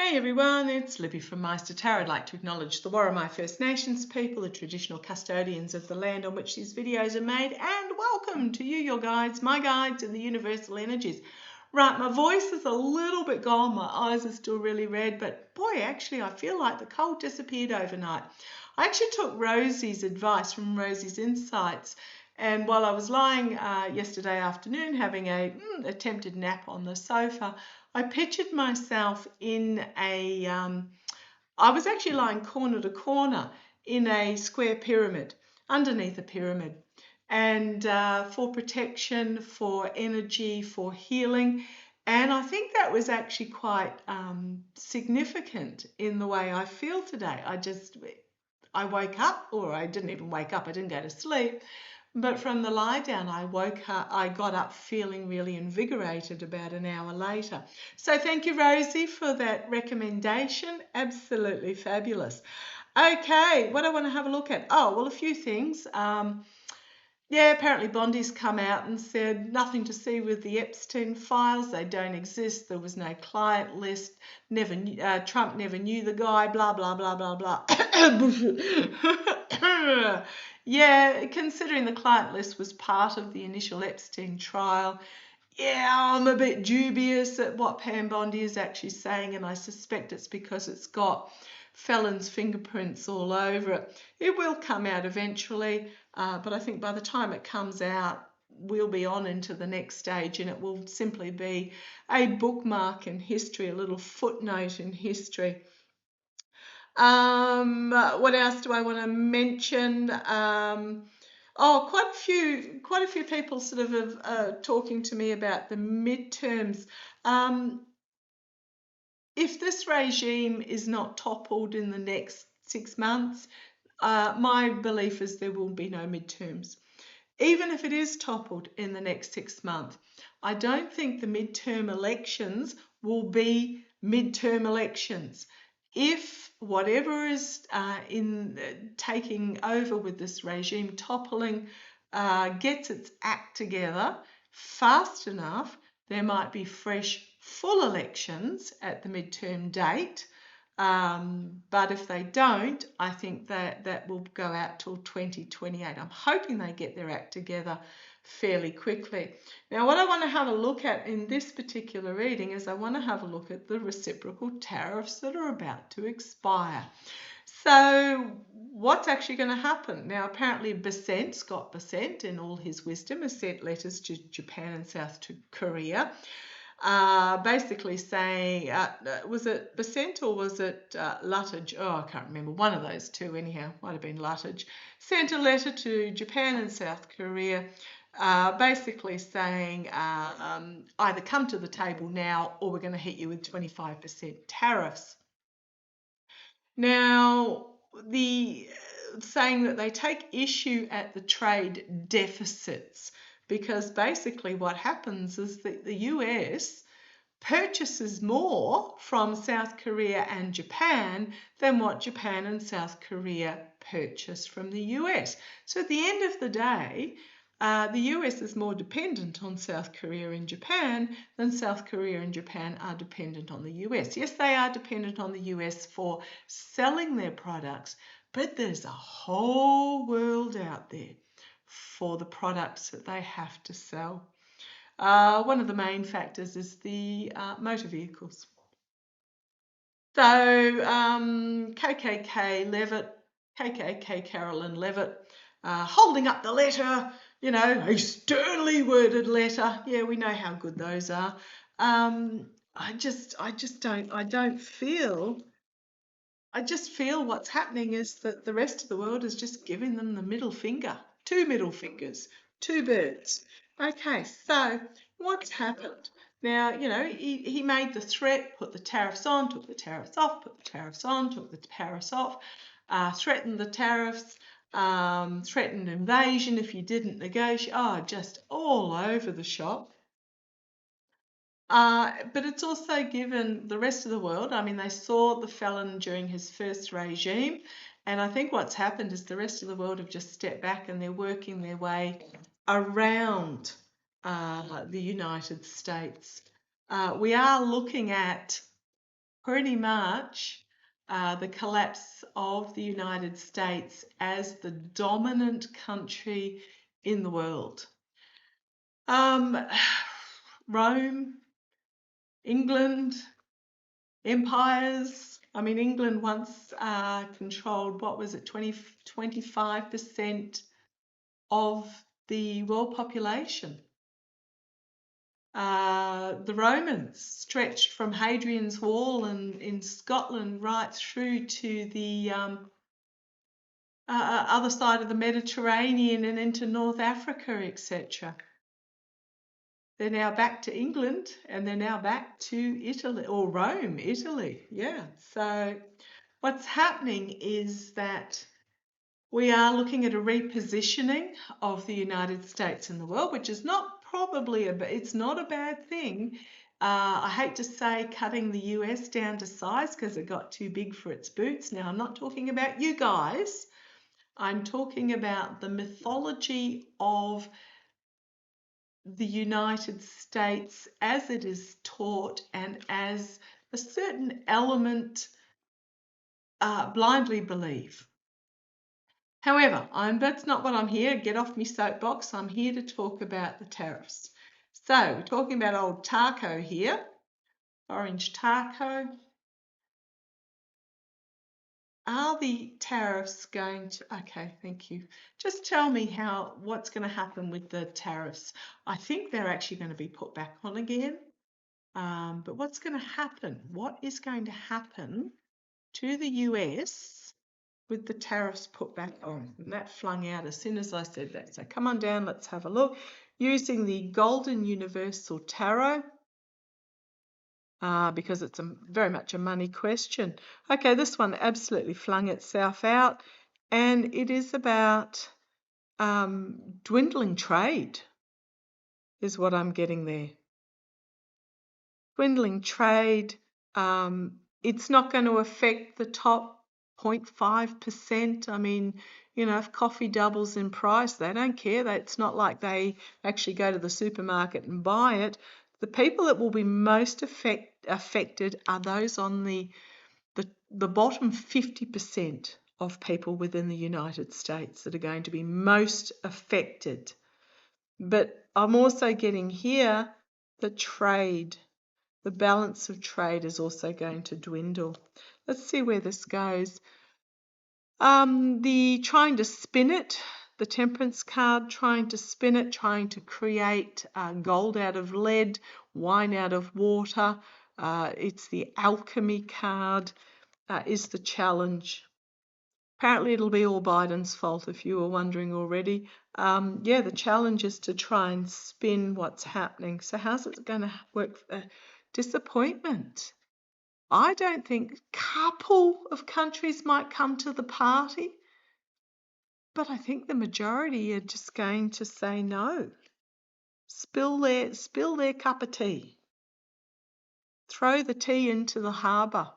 Hey everyone, it's Libby from Maighstirtarot. I'd like to acknowledge the Worimi First Nations people, the traditional custodians of the land on which these videos are made, and welcome to you, your guides, my guides in the universal energies. Right, my voice is a little bit gone, my eyes are still really red, but boy, actually I feel like the cold disappeared overnight. I actually took Rosie's advice from Rosie's Insights, and while I was lying yesterday afternoon having a attempted nap on the sofa, I pictured myself in I was actually lying corner to corner in a square pyramid, underneath a pyramid. And for protection, for energy, for healing. And I think that was actually quite significant in the way I feel today. I woke up, or I didn't even wake up, I didn't go to sleep. But from the lie down, I got up feeling really invigorated about an hour later. So thank you, Rosie, for that recommendation. Absolutely fabulous. Okay, what I want to have a look at? Oh, well, a few things. Yeah, apparently Bondi's come out and said nothing to see with the Epstein files. They don't exist. There was no client list. Trump never knew the guy. Blah, blah, blah, blah, blah. Yeah, considering the client list was part of the initial Epstein trial, yeah, I'm a bit dubious at what Pam Bondi is actually saying, and I suspect it's because it's got felons' fingerprints all over it. It will come out eventually, but I think by the time it comes out, we'll be on into the next stage, and it will simply be a bookmark in history, a little footnote in history. What else do I want to mention? Quite a few people sort of talking to me about the midterms. If this regime is not toppled in the next 6 months, my belief is there will be no midterms. Even if it is toppled in the next 6 months, I don't think the midterm elections will be midterm elections. If whatever is taking over with this regime toppling gets its act together fast enough, there might be fresh full elections at the midterm date. But if they don't, I think that will go out till 2028. I'm hoping they get their act together fairly quickly. Now, what I want to have a look at in this particular reading is I want to have a look at the reciprocal tariffs that are about to expire. So what's actually going to happen? Now, apparently Scott Bessent, in all his wisdom, has sent letters to Japan and South Korea, basically saying, was it Bessent or was it Luttage? Oh, I can't remember. One of those two anyhow. Might have been Luttage. Sent a letter to Japan and South Korea basically saying either come to the table now or we're going to hit you with 25% tariffs. Now, saying that they take issue at the trade deficits, because basically what happens is that the US purchases more from South Korea and Japan than what Japan and South Korea purchase from the US. So at the end of the day, the US is more dependent on South Korea and Japan than South Korea and Japan are dependent on the US. Yes, they are dependent on the US for selling their products, but there's a whole world out there for the products that they have to sell. One of the main factors is the motor vehicles. So KKK Carolyn Levitt, holding up the letter, you know, a sternly worded letter. Yeah, we know how good those are. I just feel what's happening is that the rest of the world is just giving them the middle finger. 2 middle fingers, 2 birds. Okay, so what's happened? Now, you know, he made the threat, put the tariffs on, took the tariffs off, put the tariffs on, took the tariffs off, threatened the tariffs, threatened invasion if you didn't negotiate. Oh, just all over the shop. But it's also given the rest of the world, I mean, they saw the felon during his first regime, and I think what's happened is the rest of the world have just stepped back and they're working their way around the United States. We are looking at pretty much the collapse of the United States as the dominant country in the world. Rome, England, empires. I mean, England once controlled, what was it, 25% of the world population. The Romans stretched from Hadrian's Wall in Scotland right through to the other side of the Mediterranean and into North Africa, etc. They're now back to England, and they're now back to Italy, or Rome, Italy. Yeah. So what's happening is that we are looking at a repositioning of the United States in the world, which is not it's not a bad thing. I hate to say cutting the US down to size because it got too big for its boots. Now, I'm not talking about you guys. I'm talking about the mythology of the United States as it is taught and as a certain element blindly believe. However, that's not what I'm here. Get off me soapbox. I'm here to talk about the tariffs. So we're talking about old taco here, orange taco. Are the tariffs going to, okay, thank you. Just tell me what's going to happen with the tariffs. I think they're actually going to be put back on again. But what's going to happen? What is going to happen to the US with the tariffs put back on? And that flung out as soon as I said that. So come on down, let's have a look. Using the Golden Universal Tarot, because it's very much a money question. Okay, this one absolutely flung itself out, and it is about dwindling trade is what I'm getting there. Dwindling trade, it's not going to affect the top 0.5%. I mean, you know, if coffee doubles in price, they don't care. It's not like they actually go to the supermarket and buy it. The people that will be most affected are those on the bottom 50% of people within the United States that are going to be most affected. But I'm also getting here the trade. The balance of trade is also going to dwindle. Let's see where this goes. The trying to spin it, the Temperance card, trying to spin it, trying to create gold out of lead, wine out of water. It's the Alchemy card, is the challenge. Apparently it'll be all Biden's fault if you were wondering already. Yeah, the challenge is to try and spin what's happening. So how's it going to work? Disappointment. I don't think a couple of countries might come to the party, but I think the majority are just going to say no. Spill their cup of tea. Throw the tea into the harbour.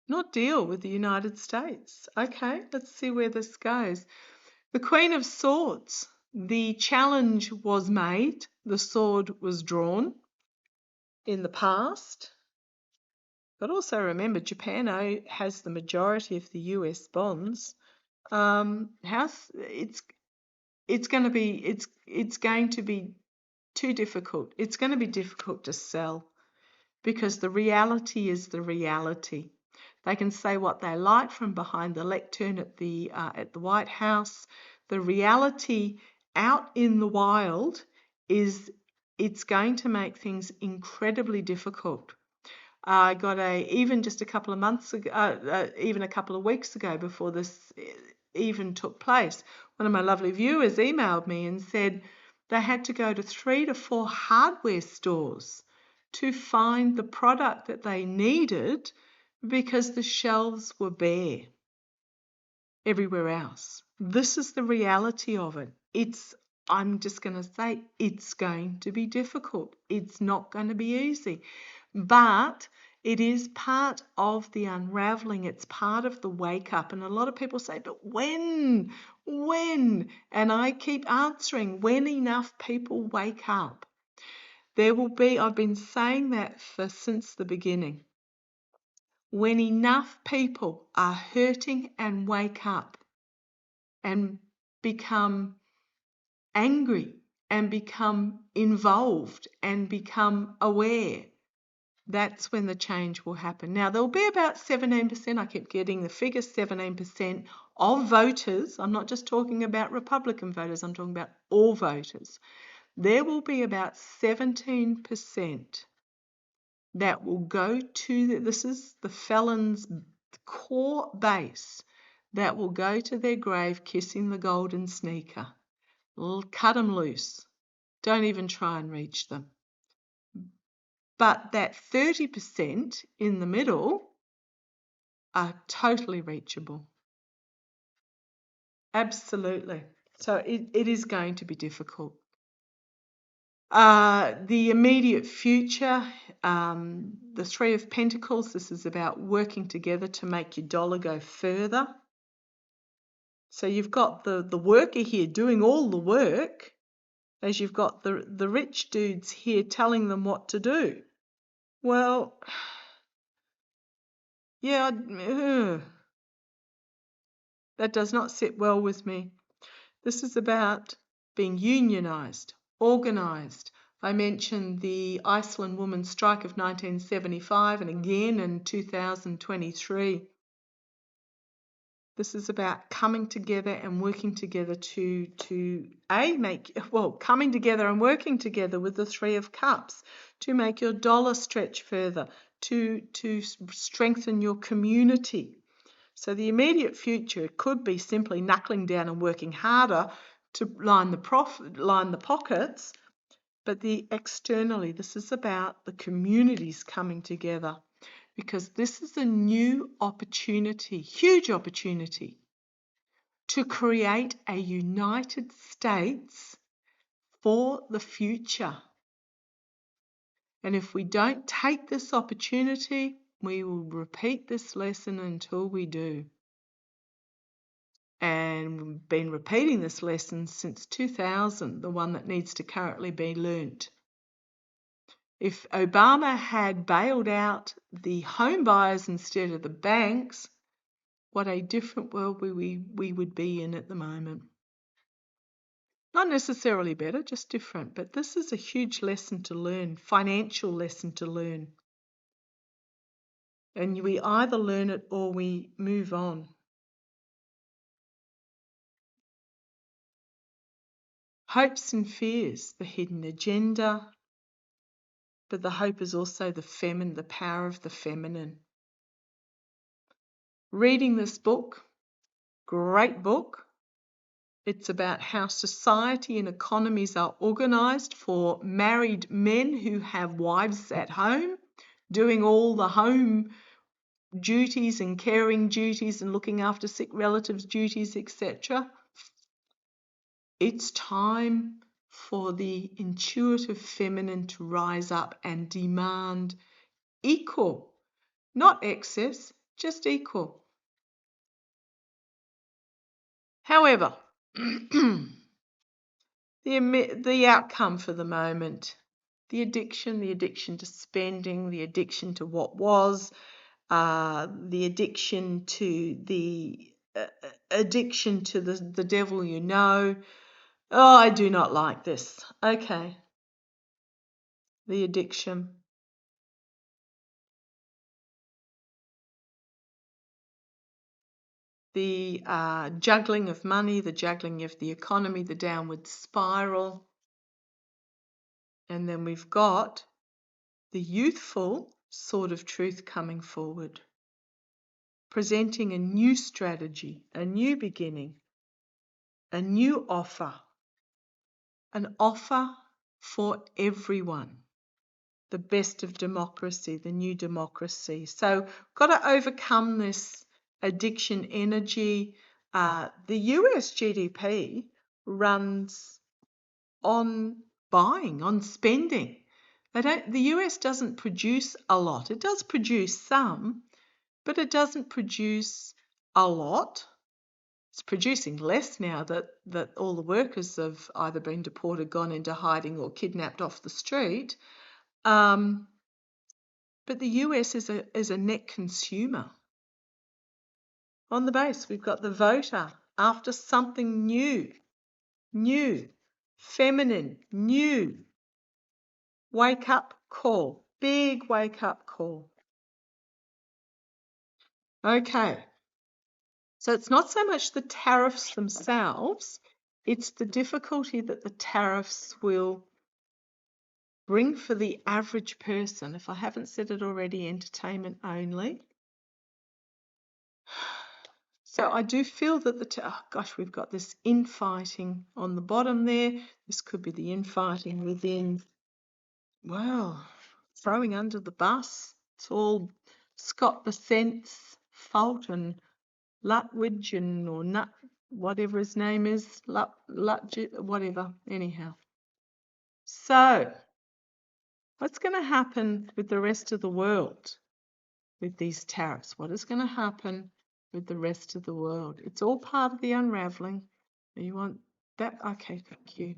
Not deal with the United States. Okay, let's see where this goes. The Queen of Swords. The challenge was made. The sword was drawn in the past. But also remember, Japan has the majority of the US bonds. It's going to be too difficult. It's going to be difficult to sell because the reality is the reality. They can say what they like from behind the lectern at the White House. The reality out in the wild is it's going to make things incredibly difficult. I got even just a couple of months ago, even a couple of weeks ago before this even took place, one of my lovely viewers emailed me and said they had to go to 3 to 4 hardware stores to find the product that they needed because the shelves were bare everywhere else. This is the reality of it. I'm just going to say it's going to be difficult. It's not going to be easy. But it is part of the unraveling. It's part of the wake up. And a lot of people say, but when? And I keep answering, when enough people wake up. There will be, I've been saying that since the beginning. When enough people are hurting and wake up and become angry and become involved and become aware, that's when the change will happen. Now, there'll be about 17%, I keep getting the figure 17% of voters. I'm not just talking about Republican voters, I'm talking about all voters. There will be about 17% that will go to, this is the felons' core base, that will go to their grave kissing the golden sneaker. Cut them loose. Don't even try and reach them. But that 30% in the middle are totally reachable. Absolutely. So it is going to be difficult. The immediate future, the Three of Pentacles, this is about working together to make your dollar go further. So you've got the worker here doing all the work, as you've got the rich dudes here telling them what to do. Well, yeah, that does not sit well with me. This is about being unionised, organised. I mentioned the Iceland women's strike of 1975 and again in 2023. This is about coming together and working together coming together and working together with the Three of Cups to make your dollar stretch further, to strengthen your community. So the immediate future could be simply knuckling down and working harder to line the pockets, but externally, this is about the communities coming together, because this is a new opportunity, huge opportunity, to create a United States for the future. And if we don't take this opportunity, we will repeat this lesson until we do. And we've been repeating this lesson since 2000, the one that needs to currently be learnt. If Obama had bailed out the home buyers instead of the banks, what a different world we would be in at the moment. Not necessarily better, just different. But this is a huge lesson to learn, financial lesson to learn. And we either learn it or we move on. Hopes and fears, the hidden agenda. But the hope is also the power of the feminine. Reading this book, great book. It's about how society and economies are organised for married men who have wives at home, doing all the home duties and caring duties and looking after sick relatives' duties, etc. It's time for the intuitive feminine to rise up and demand equal, not excess, just equal. However, the outcome for the moment, the addiction to spending, the addiction to what was, the addiction to the devil you know. Oh, I do not like this. Okay. The addiction. The juggling of money, the juggling of the economy, the downward spiral. And then we've got the youthful sort of truth coming forward, presenting a new strategy, a new beginning, a new offer, an offer for everyone, the best of democracy, the new democracy. So got to overcome this addiction energy. The US GDP runs on buying, on spending. The US doesn't produce a lot. It does produce some, but it doesn't produce a lot. It's producing less now that all the workers have either been deported, gone into hiding, or kidnapped off the street. But the US is a net consumer. On the base, we've got the voter after something new, feminine, new. Wake up call, big wake up call. Okay, so it's not so much the tariffs themselves, it's the difficulty that the tariffs will bring for the average person. If I haven't said it already, entertainment only. So I do feel that we've got this infighting on the bottom there. This could be the infighting within, well, throwing under the bus. It's all Scott Bessent's fault, and Lutwidge or Nut, whatever his name is, whatever, anyhow. So what's going to happen with the rest of the world with these tariffs? What is going to happen with the rest of the world? It's all part of the unraveling. You want that? Okay, thank you.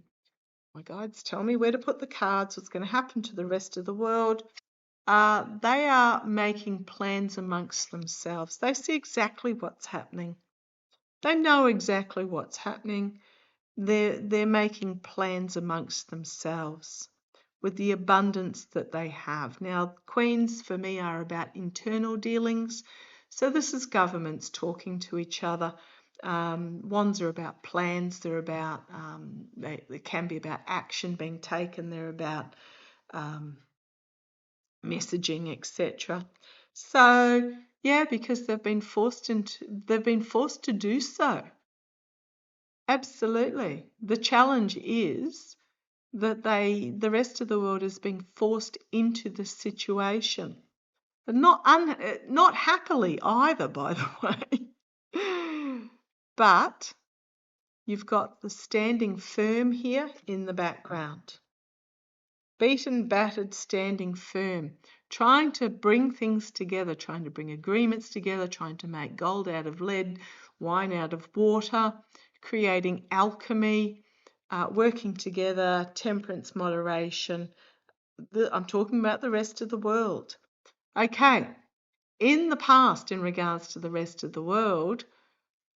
My guides tell me where to put the cards. What's going to happen to the rest of the world? They are making plans amongst themselves. They see exactly what's happening. They know exactly what's happening. They're making plans amongst themselves with the abundance that they have. Now, queens for me are about internal dealings. So this is governments talking to each other. Wands are about plans. They're about, they can be about action being taken. They're about messaging, etc. So yeah, because they've been forced to do so. Absolutely. The challenge is that the rest of the world is being forced into the situation, but not happily either, by the way. But you've got the standing firm here in the background. Beaten, battered, standing firm, trying to bring things together, trying to bring agreements together, trying to make gold out of lead, wine out of water, creating alchemy, working together, temperance, moderation. I'm talking about the rest of the world. Okay, in the past, in regards to the rest of the world,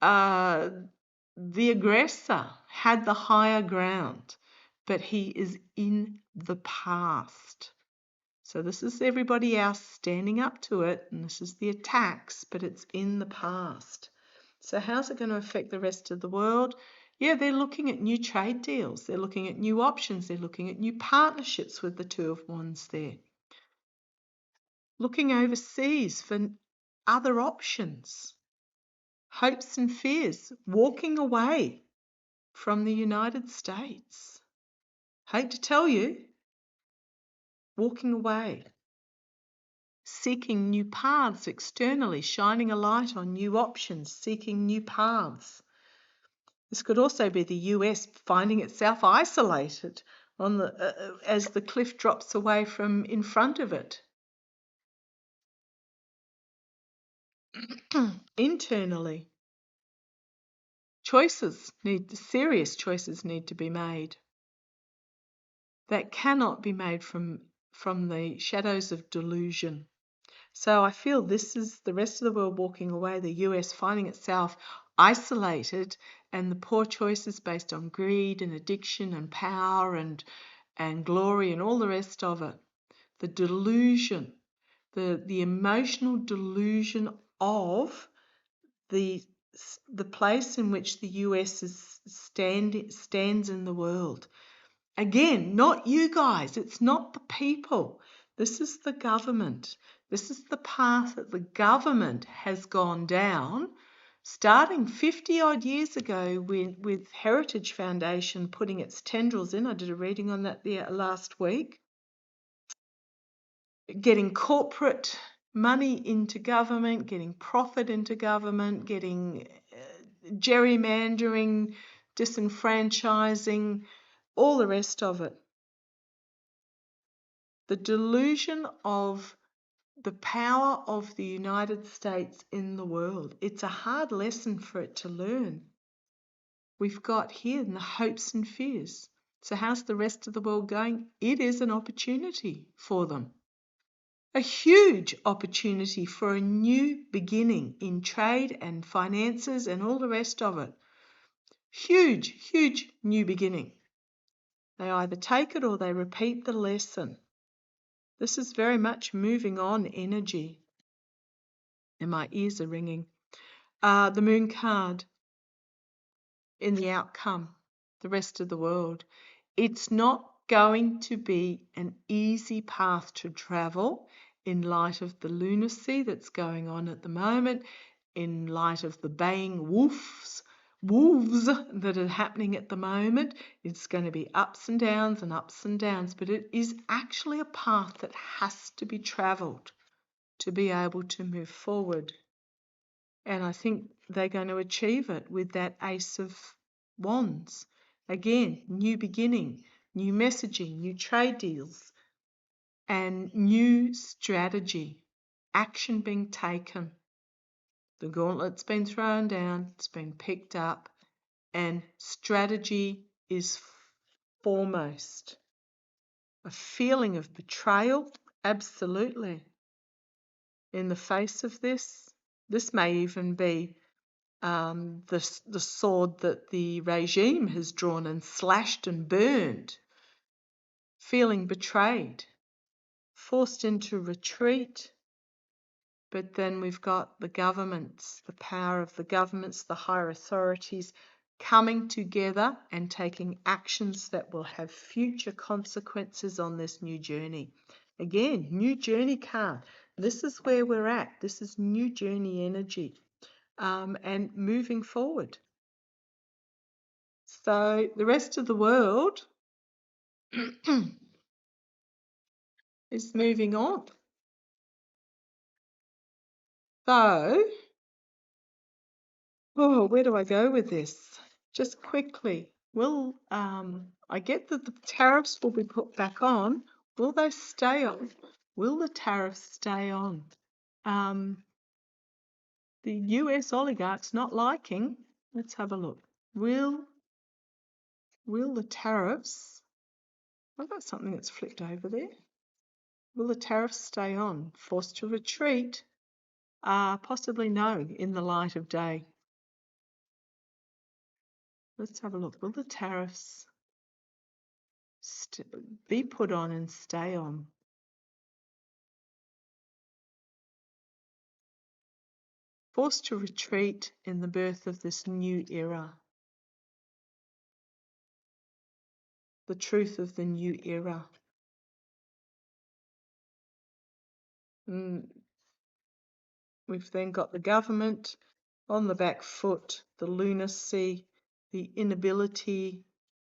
the aggressor had the higher ground, but he is in the past. So this is everybody else standing up to it, and this is the attacks, but it's in the past. So how's it going to affect the rest of the world? Yeah, they're looking at new trade deals. They're looking at new options. They're looking at new partnerships with the Two of Wands there. Looking overseas for other options. Hopes and fears. Walking away from the United States. Hate to tell you, walking away. Seeking new paths externally, shining a light on new options, seeking new paths. This could also be the US finding itself isolated on as the cliff drops away from in front of it. Internally, serious choices need to be made. That cannot be made from the shadows of delusion. So I feel this is the rest of the world walking away, the US finding itself isolated, and the poor choices based on greed and addiction and power and glory and all the rest of it. The delusion, the emotional delusion of the place in which the US stands in the world. Again, not you guys. It's not the people. This is the government. This is the path that the government has gone down, starting 50 odd years ago with Heritage Foundation putting its tendrils in. I did a reading on that there last week. Getting corporate money into government, getting profit into government, getting gerrymandering, disenfranchising, all the rest of it. The delusion of the power of the United States in the world. It's a hard lesson for it to learn. we've got here in the hopes and fears. So how's the rest of the world going? It is an opportunity for them. A huge opportunity for a new beginning in trade and finances and all the rest of it. Huge, huge new beginning. They either take it or they repeat the lesson. This is very much moving on energy. And my ears are ringing. The moon card in the outcome, the rest of the world. It's not going to be an easy path to travel in light of the lunacy that's going on at the moment, in light of the baying wolves that are happening at the moment. It's going to be ups and downs, but it is actually a path that has to be travelled to be able to move forward. And I think they're going to achieve it with that Ace of Wands. Again, new beginning, new messaging, new trade deals, and new strategy, action being taken. The gauntlet's been thrown down, it's been picked up, and strategy is foremost. A feeling of betrayal, absolutely. In the face of this may even be the sword that the regime has drawn and slashed and burned, feeling betrayed, forced into retreat. But then we've got the governments, the power of the governments, the higher authorities coming together and taking actions that will have future consequences on this new journey. Again, new journey card. This is where we're at. This is new journey energy. And moving forward. So the rest of the world is moving on. So, where do I go with this? Just quickly, I get that the tariffs will be put back on. Will they stay on? Will the tariffs stay on? The US oligarchs not liking. Let's have a look. Will the tariffs? I've got something that's flipped over there. Will the tariffs stay on? Forced to retreat? Possibly no, in the light of day. Let's have a look. Will the tariffs be put on and stay on? Forced to retreat in the birth of this new era. The truth of the new era. We've then got the government on the back foot, the lunacy, the inability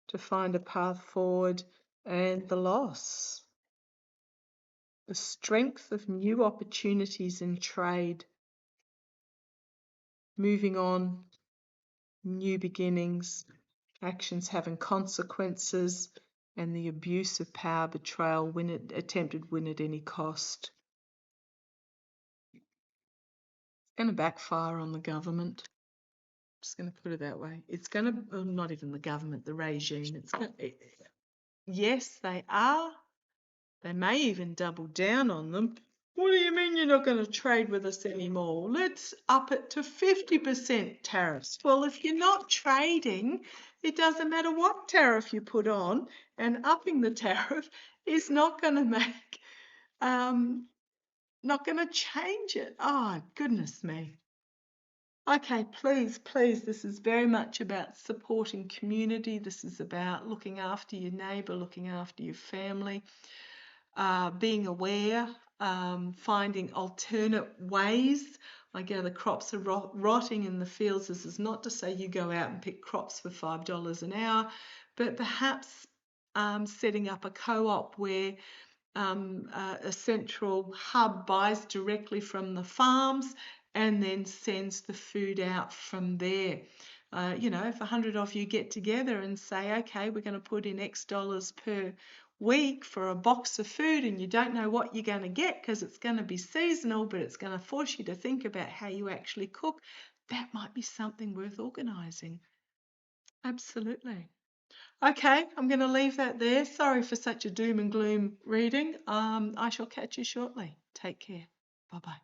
to find a path forward, and the loss. The strength of new opportunities in trade. Moving on, new beginnings, actions having consequences, and the abuse of power, betrayal, attempted win at any cost. It's going to backfire on the government. I'm just going to put it that way. It's going to, not even the government, the regime. Yes, they are. They may even double down on them. What do you mean you're not going to trade with us anymore? Let's up it to 50% tariffs. Well, if you're not trading, it doesn't matter what tariff you put on, and upping the tariff is not going to make, not going to change it. Oh, goodness me. Okay, please, this is very much about supporting community. This is about looking after your neighbour, looking after your family. Being aware, finding alternate ways. Like, the crops are rotting in the fields. This is not to say you go out and pick crops for $5 an hour, but perhaps setting up a co-op where a central hub buys directly from the farms and then sends the food out from there. If 100 of you get together and say, okay, we're going to put in X dollars per week for a box of food, and you don't know what you're going to get because it's going to be seasonal, but it's going to force you to think about how you actually cook, that might be something worth organising. Absolutely. Okay, I'm going to leave that there. Sorry for such a doom and gloom reading. I shall catch you shortly. Take care. Bye-bye.